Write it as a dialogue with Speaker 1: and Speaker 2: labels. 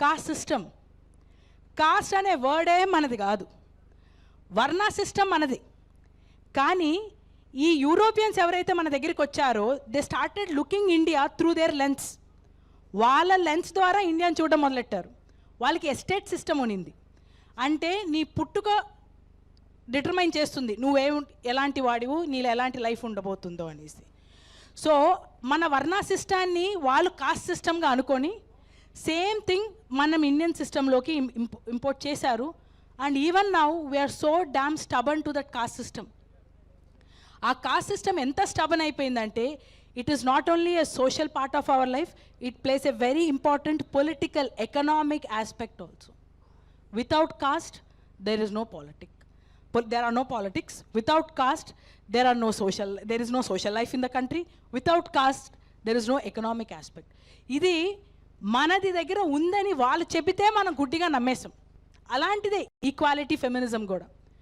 Speaker 1: Cost system. Cost అనే వర్డే మనది కాదు, వర్ణ సిస్టమ్ మనది. కానీ ఈ యూరోపియన్స్ ఎవరైతే మన దగ్గరికి వచ్చారో they started looking India through there lens. వాళ్ళ లెన్స్ ద్వారా ఇండియాని చూడడం మొదలెట్టారు. వాళ్ళకి ఎస్టేట్ సిస్టమ్ ఉనింది. అంటే నీ పుట్టుక డిటర్మైన్ చేస్తుంది ఎలాంటి వాడివు, నీలో ఎలాంటి లైఫ్ ఉండబోతుందో అనేసి. సో మన వర్ణ సిస్టాన్ని వాళ్ళు కాస్ట్ సిస్టమ్గా అనుకొని సేమ్ థింగ్ మనం ఇండియన్ సిస్టంలోకి ఇంపోర్ట్ చేశారు. And even now we are so damn stubborn to that caste system. ఆ కాస్ట్ సిస్టమ్ ఎంత స్టబన్ అయిపోయిందంటే it is not only a social part of our life, it plays a very important political economic aspect also. Without caste there is no politics. There are no politics. Without caste, there is no social life in the country. Without caste, there is no economic aspect. ఇది మనది దగ్గర ఉందని వాళ్ళు చెబితే మనం గుడ్డిగా నమ్మేసాం. అలాంటిదే equality, feminism కూడా.